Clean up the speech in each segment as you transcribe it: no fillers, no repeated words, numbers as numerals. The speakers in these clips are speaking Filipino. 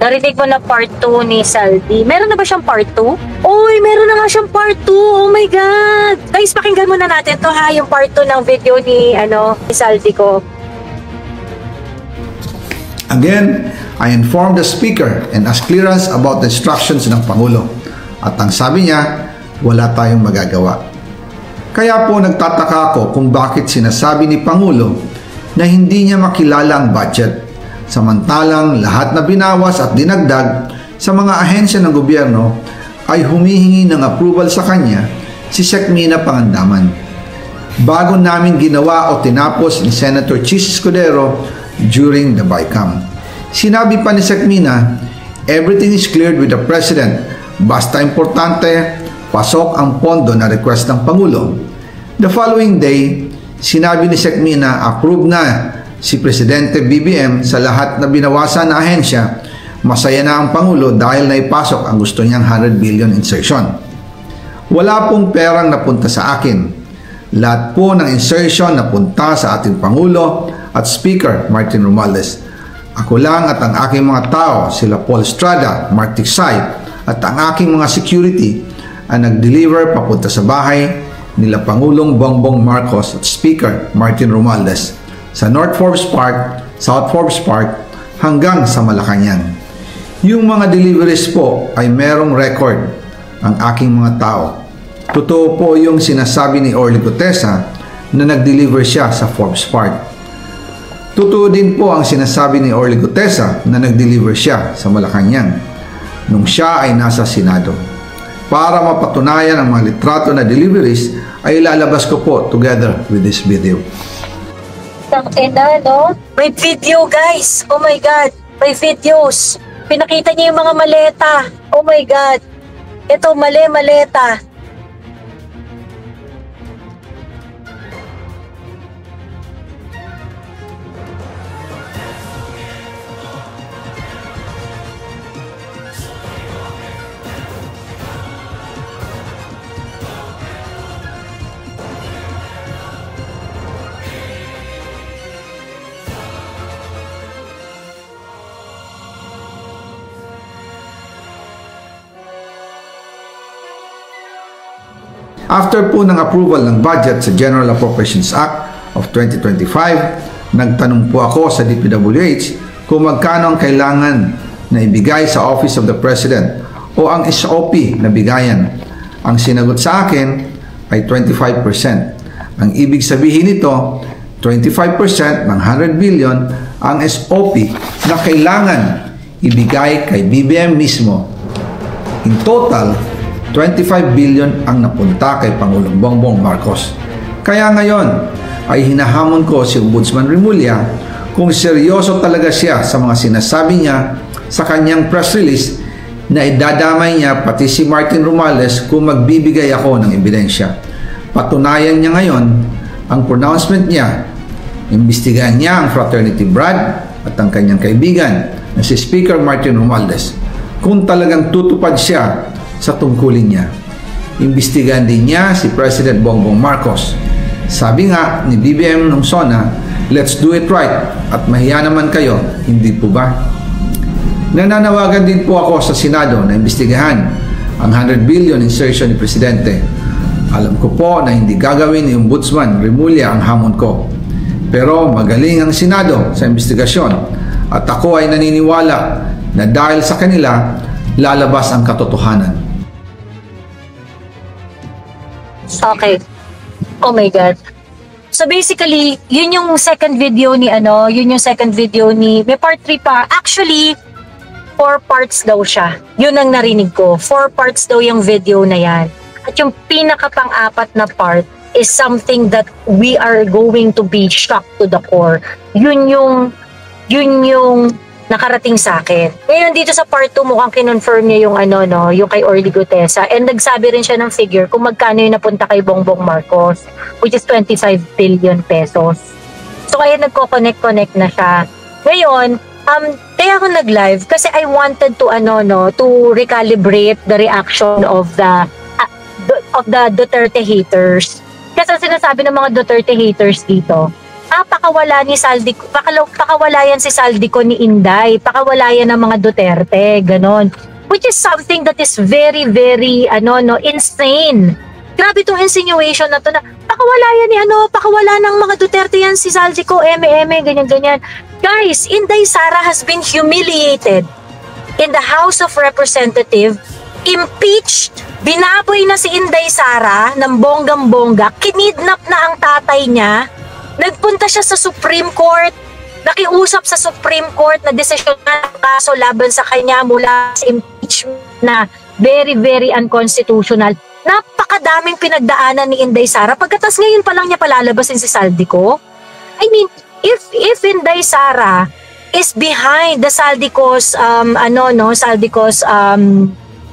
Narinig mo na part 2 ni Saldi. Meron na ba siyang part 2? Uy, meron na nga siyang part 2. Oh my God. Guys, pakinggan muna natin to ha, yung part 2 ng video ni, ni Saldi ko. Again, I informed the speaker and asked clearance about the instructions ng Pangulo. At ang sabi niya, wala tayong magagawa. Kaya po nagtataka ako kung bakit sinasabi ni Pangulo na hindi niya makilala ang budget. Samantalang lahat na binawas at dinagdag sa mga ahensya ng gobyerno ay humihingi ng approval sa kanya si Sec. Mina Pangandaman. Bago namin ginawa o tinapos ni Senator Chis Escudero during the BICAM. Sinabi pa ni Sec. Mina, everything is cleared with the President. Basta importante, pasok ang pondo na request ng Pangulo. The following day, sinabi ni Sec. Mina, approve na si Presidente BBM sa lahat na binawasan na ahensya. Masaya na ang Pangulo dahil naipasok ang gusto niyang 100 billion insertion. Wala pong perang napunta sa akin. Lahat po ng insertion napunta sa ating Pangulo at Speaker Martin Romualdez. Ako lang at ang aking mga tao, sila Paul Estrada, Mark Tiksay, at ang aking mga security ang nag-deliver papunta sa bahay nila Pangulong Bongbong Marcos at Speaker Martin Romualdez sa North Forbes Park, South Forbes Park, hanggang sa Malacanang. Yung mga deliveries po ay merong record ang aking mga tao. Totoo po yung sinasabi ni Orly Gutesa na nag-deliver siya sa Forbes Park. Totoo din po ang sinasabi ni Orly Gutesa na nag-deliver siya sa Malacanang nung siya ay nasa Senado. Para mapatunayan ang mga litrato na deliveries ay ilalabas ko po together with this video. No? May video, guys. Oh my God. May videos. Pinakita niya yung mga maleta. Oh my God. Ito, maleta. After po ng approval ng budget sa General Appropriations Act of 2025, nagtanong po ako sa DPWH kung magkano ang kailangan na ibigay sa Office of the President o ang SOP na bigayan. Ang sinagot sa akin ay 25%. Ang ibig sabihin nito, 25% ng 100 billion ang SOP na kailangan ibigay kay BBM mismo. In total, 25 billion ang napunta kay Pangulong Bongbong Marcos. Kaya ngayon ay hinahamon ko si Ombudsman Remulla kung seryoso talaga siya sa mga sinasabi niya sa kanyang press release na idadamay niya pati si Martin Romualdez kung magbibigay ako ng ebidensya. Patunayan niya ngayon ang pronouncement niya. Imbestigahan niya ang fraternity Brad at ang kanyang kaibigan na si Speaker Martin Romualdez kung talagang tutupad siya sa tungkulin niya. Imbestigahan din niya si President Bongbong Marcos. Sabi nga ni BBM nung SONA, let's do it right at mahiya naman kayo, hindi po ba? Nananawagan din po ako sa Senado na imbestigahan ang 100 billion insertion ni Presidente. Alam ko po na hindi gagawin ni Ombudsman Remulla ang hamon ko. Pero magaling ang Senado sa investigasyon at ako ay naniniwala na dahil sa kanila, lalabas ang katotohanan. Okay. Oh my God. So basically, yun yung second video ni may part 3 pa. Actually, 4 parts daw siya. Yun ang narinig ko. 4 parts daw yung video na yan. At yung pinakapang-apat na part is something that we are going to be shocked to the core. Yun yung nakarating sa akin. Ngayon dito sa part 2 mukhang kinonfirm niya yung yung kay Orly Gutesa, and nagsabi rin siya ng figure kung magkano yung napunta kay Bongbong Marcos, which is 25 billion pesos. So kaya nagko-connect na siya. Ngayon, kaya ako nag-live kasi I wanted to to recalibrate the reaction of the Duterte haters. Kasi sinasabi ng mga Duterte haters dito, pakawala ni Saldico, pakawala yan si Saldico ni Inday, pakawala yan ng mga Duterte, ganon. Which is something that is very, very, insane. Grabe itong insinuation na to na pakawala yan ni pakawala ng mga Duterte yan si Saldico, ganyan-ganyan. Guys, Inday Sara has been humiliated in the House of Representatives, impeached, binaboy na si Inday Sara ng bonggang-bongga, kinidnap na ang tatay niya, nagpunta siya sa Supreme Court, nakiusap sa Supreme Court na desisyon ng kaso laban sa kanya mula sa impeachment na very, very unconstitutional. Napakadaming pinagdaanan ni Inday Sara. Pagkatas ngayon pa lang niya palalabasin si Saldico. I mean, if Inday Sara is behind the Saldico's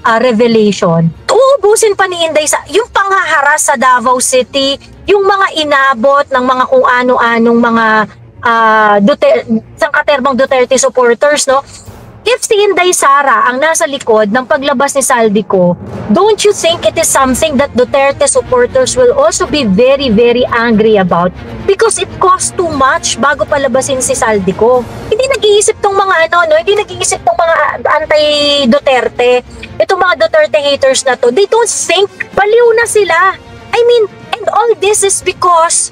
revelation, uubusin pa ni Inday Sara yung panghaharas sa Davao City, yung mga inabot ng mga kung ano-anong mga sangkaterbang Duterte supporters, no? If si Inday Sara ang nasa likod ng paglabas ni Saldico, don't you think it is something that Duterte supporters will also be very, very angry about? Because it costs too much bago palabasin si Saldico. Hindi nag-iisip tong mga hindi nag-iisip tong mga anti-Duterte. Itong mga Duterte haters na to, they don't think, baliw na sila. I mean, and all this is because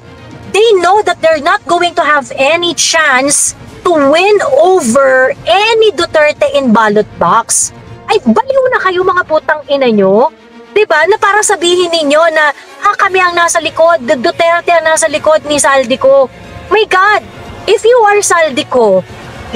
they know that they're not going to have any chance to win over any Duterte in ballot box. Ay, baliw na kayo mga putang ina nyo. Diba? Na para sabihin ninyo na kami ang nasa likod, Duterte ang nasa likod ni Saldico. My God, if you are Saldico,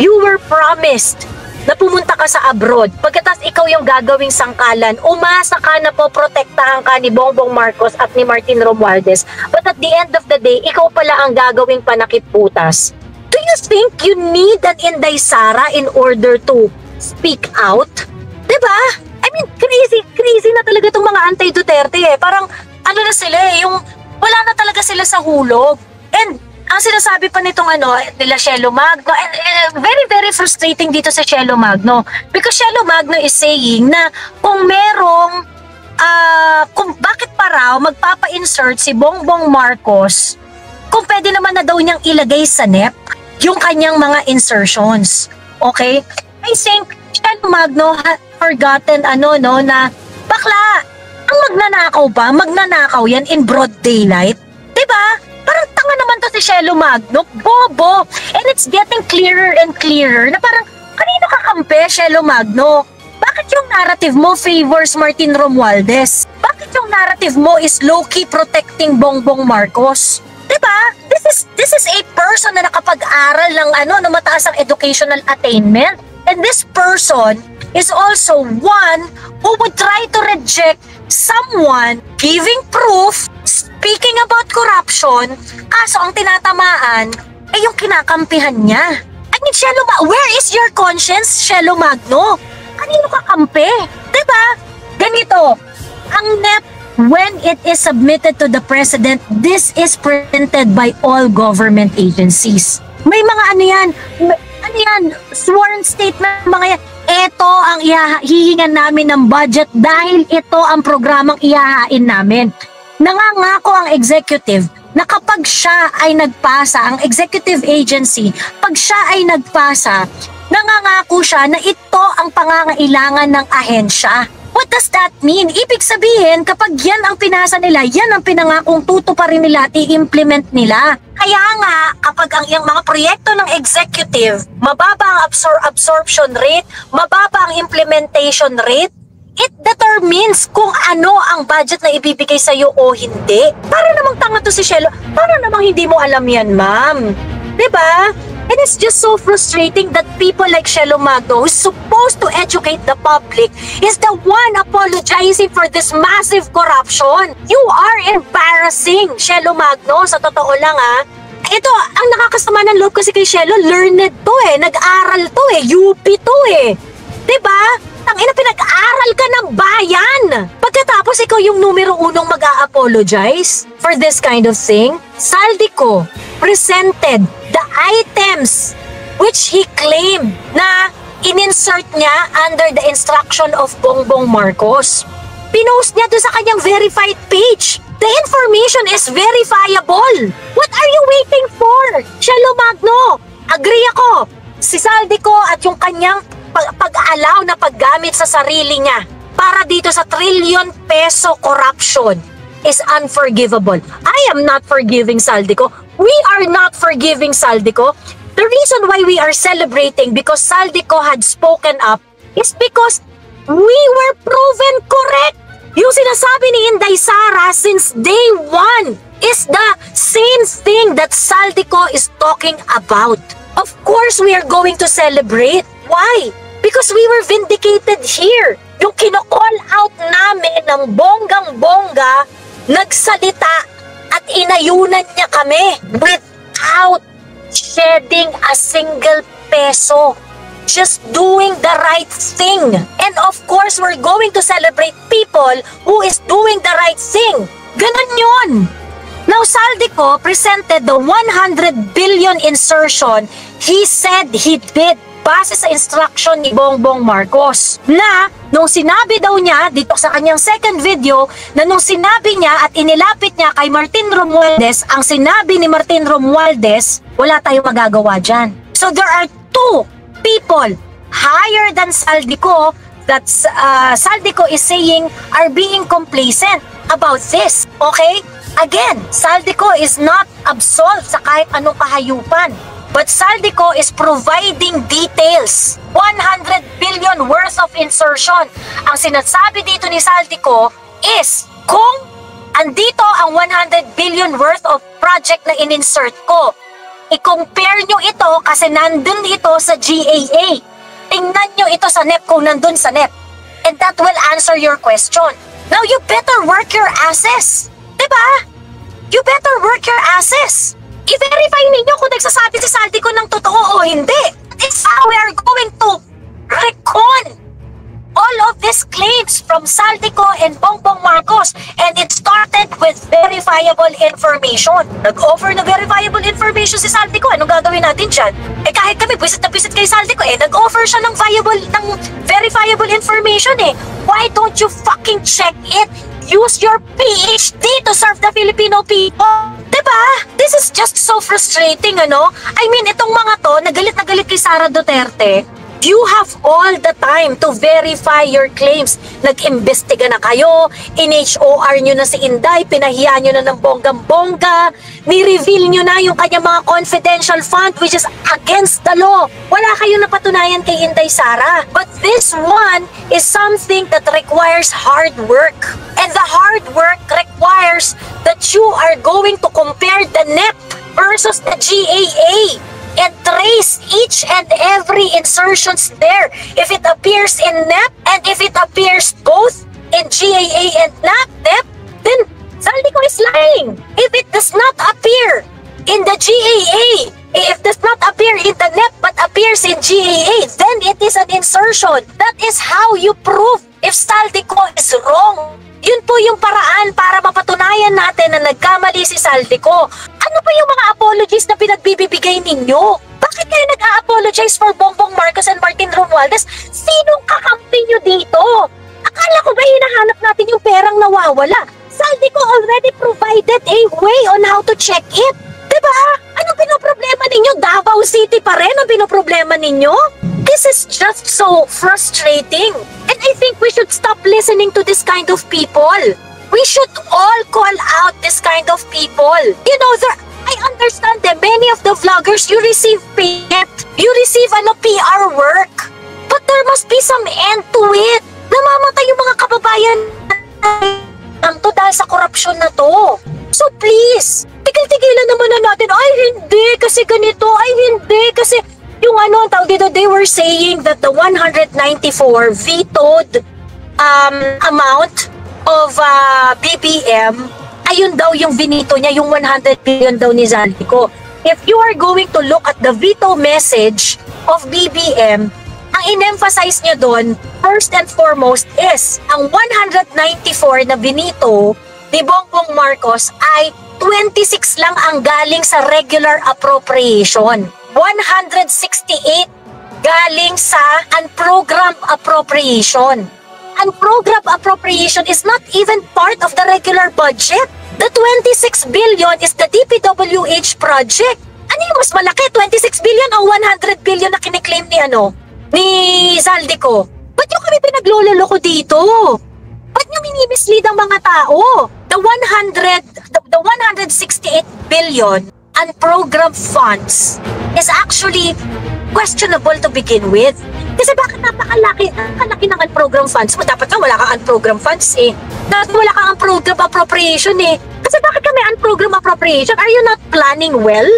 you were promised na pumunta ka sa abroad. Pagkatas ikaw yung gagawing sangkalan, umasa ka na po protektahan ka ni Bongbong Marcos at ni Martin Romualdez. But at the end of the day, ikaw pala ang gagawing panakip-putas. Do you think you need an Inday Sara in order to speak out? Diba? I mean, crazy na talaga itong mga anti-Duterte eh. Parang, na sila eh, yung wala na talaga sila sa hulog. And, ang sinasabi pa nitong nila Shelo Magno, very, very frustrating dito sa Shelo Magno. Because Shelo Magno is saying na kung merong, kung bakit pa raw magpapa-insert si Bongbong Marcos, kung pwede naman na daw niyang ilagay sa NEP yung kanyang mga insertions. Okay? I think Shelo Magno had forgotten na bakla, ang magnanakaw yan in broad daylight. Diba? Parang tanga naman to si Shelo Magno, bobo. And it's getting clearer and clearer na parang kanino ka kampe, Shelo Magno? Bakit yung narrative mo favors Martin Romualdez? Bakit yung narrative mo is low-key protecting Bongbong Marcos? Diba? This is a person na nakapag-aral ng mataas ang educational attainment. And this person is also one who would try to reject someone giving proof, speaking about corruption, kaso ang tinatamaan ay yung kinakampihan niya. I mean, where is your conscience, Shelo Magno? Kanino ka kampi? Diba? Ganito, ang NEP, when it is submitted to the President, this is printed by all government agencies. May mga sworn statement, mga yan. Ito ang hihingan namin ng budget dahil ito ang programang ihahain namin. Nangangako ang executive na kapag siya ay nagpasa, ang executive agency, pag siya ay nagpasa, nangangako siya na ito ang pangangailangan ng ahensya. What does that mean? Ibig sabihin, kapag yan ang pinasa nila, yan ang pinangakong tutuparin nila at i-implement nila. Kaya nga, kapag ang yung mga proyekto ng executive, mababa ang absorption rate, mababa ang implementation rate, it determines kung ano ang budget na ibibigay sa iyo o hindi. Para namang tanga to si Shelo, para namang hindi mo alam yan, ma'am. Diba? And it's just so frustrating that people like Shelo Magno, who's supposed to educate the public, is the one apologizing for this massive corruption. You are embarrassing, Shelo Magno, sa totoo lang Ito, ang nakakasama ng loob kasi kay Shelo, learned to nag-aral to UP to Diba? Tangina, pinag-aral ka ng bayan! Pagkatapos ikaw yung numero unong mag-a-apologize for this kind of thing, Saldico presented the items which he claimed na in-insert niya under the instruction of Bongbong Marcos. Pinost niya doon sa kanyang verified page. The information is verifiable. What are you waiting for? Shelo Magno, agree ako. Si Saldico at yung kanyang pag-allow na paggamit sa sarili niya para dito sa trillion peso corruption is unforgivable. I am not forgiving Saldico. We are not forgiving Saldico. The reason why we are celebrating because Saldico had spoken up is because we were proven correct. Yung sinasabi ni Inday Sara since day one is the same thing that Saldico is talking about. Of course, we are going to celebrate. Why? Because we were vindicated here. Yung kino-call out namin ng bonggang-bongga, nagsalita at inayunan niya kami without shedding a single peso. Just doing the right thing. And of course, we're going to celebrate people who is doing the right thing. Ganon yun. Now, Saldico presented the 100 billion insertion he said he did base sa instruction ni Bongbong Marcos. Na, nung sinabi daw niya, dito sa kanyang second video, na nung sinabi niya at inilapit niya kay Martin Romualdez, ang sinabi ni Martin Romualdez, wala tayong magagawa dyan. So there are two people higher than Saldico that Saldico is saying are being complacent about this. Okay? Again, Saldico is not absolved sa kahit anong kahayupan. But Saldico is providing details. 100 billion worth of insertion. Ang sinasabi dito ni Saldico is kung andito ang 100 billion worth of project na in-insert ko, i-compare nyo ito kasi nandun ito sa GAA. Tingnan nyo ito sa NEP kung nandun sa NEP. And that will answer your question. Now you better work your asses. Diba? You better work your asses. I-verify ninyo kung nagsasabi si Saldico ng totoo o hindi. That is how we are going to recon all of these claims from Saldico and Bongbong Marcos, and it started with verifiable information. Nag-offer na verifiable information si Saldico. Anong gagawin natin dyan? Eh kahit kami, bisit na bisit kay Saldico, nag-offer siya ng verifiable information eh. Why don't you fucking check it? Use your PhD to serve the Filipino people. Diba? This is just so frustrating, ano? I mean, itong mga to, na galit kay Sara Duterte, you have all the time to verify your claims. Nag-imbestiga na kayo, in-HOR nyo na si Inday, pinahiya nyo na ng bonggang-bongga, ni-reveal nyo na yung kanyang mga confidential fund which is against the law. Wala kayong napatunayan kay Inday Sara. But this one is something that requires hard work. And the hard work requires that you are going to compare the NEP versus the GAA. And trace each and every insertions there. If it appears in NEP and if it appears both in GAA and NEP, then Saldico is lying. If it does not appear in the GAA, if it does not appear in the NEP but appears in GAA, then it is an insertion. That is how you prove if Saldico is wrong. Yun po yung paraan para mapatunayan natin na nagkamali si Saldico. Ano pa yung mga apologies na pinagbibigay ninyo? Bakit kayo nag-a-apologize for Bongbong Marcos and Martin Romualdez? Sinong kakampi nyo dito? Akala ko ba hinahanap natin yung perang nawawala? Saldico already provided a way on how to check it. Diba? Anong pinoproblema ninyo? Davao City pa rin ang pinoproblema ninyo? This is just so frustrating. And I think we should stop listening to this kind of people. We should all call out this kind of people. You know, I understand that many of the vloggers, you receive payment. You receive PR work. But there must be some end to it. Namamatay yung mga kababayan to dahil sa korupsyon na to. So please, tigil-tigilan naman na natin, ay hindi kasi ganito, ay hindi kasi yung they were saying that the 194 vetoed amount of BBM, ayun daw yung vinito niya, yung 100 billion daw ni Saldico. If you are going to look at the veto message of BBM, ang in-emphasize niya doon, first and foremost is, ang 194 na vinito ni Bongbong Marcos ay 26 lang ang galing sa regular appropriation. 168 galing sa unprogrammed appropriation. Unprogrammed appropriation is not even part of the regular budget. The 26 billion is the DPWH project. Ano yung mas malaki? 26 billion o 100 billion na kiniklaim ni Zaldico? Ba't yung kami pinaglololoko dito? Ba't nyo minimislead ang mga tao? The 168 billion unprogrammed funds is actually questionable to begin with. Kasi bakit napakalaki ng unprogrammed funds mo? Dapat nga wala kang unprogrammed funds eh. Dapat wala kang unprogrammed appropriation eh. Kasi bakit ka may unprogrammed appropriation? Are you not planning well?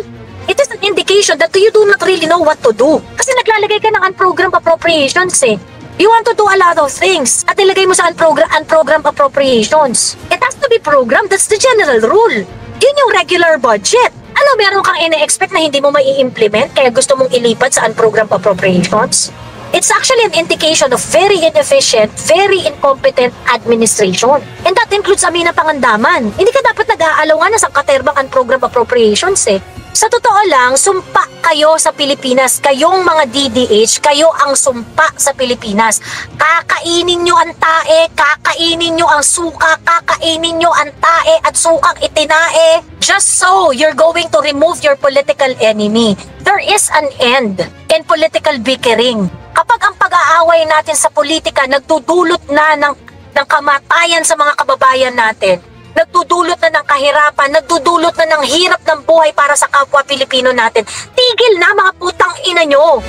It is an indication that you do not really know what to do. Kasi naglalagay ka ng unprogrammed appropriations eh. You want to do a lot of things at ilagay mo sa unprogrammed appropriations. It has to be programmed. That's the general rule. Yun yung regular budget. Ano, meron kang ina-expect na hindi mo mai-implement kaya gusto mong ilipat sa unprogrammed appropriations? It's actually an indication of very inefficient, very incompetent administration. And that includes Amina Pangandaman. Hindi ka dapat nag-aalaw na sa katerbang unprogrammed appropriations eh. Sa totoo lang, sumpa kayo sa Pilipinas. Kayong mga DDH, kayo ang sumpa sa Pilipinas. Kakainin nyo ang tae, kakainin nyo ang suka, kakainin nyo ang tae at sukang itinae. Just so you're going to remove your political enemy. There is an end in political bickering. Kapag ang pag-aaway natin sa politika nagdudulot na ng kamatayan sa mga kababayan natin, nagdudulot na ng kahirapan, nagdudulot na ng hirap ng buhay para sa kapwa Pilipino natin. Tigil na mga putang ina nyo!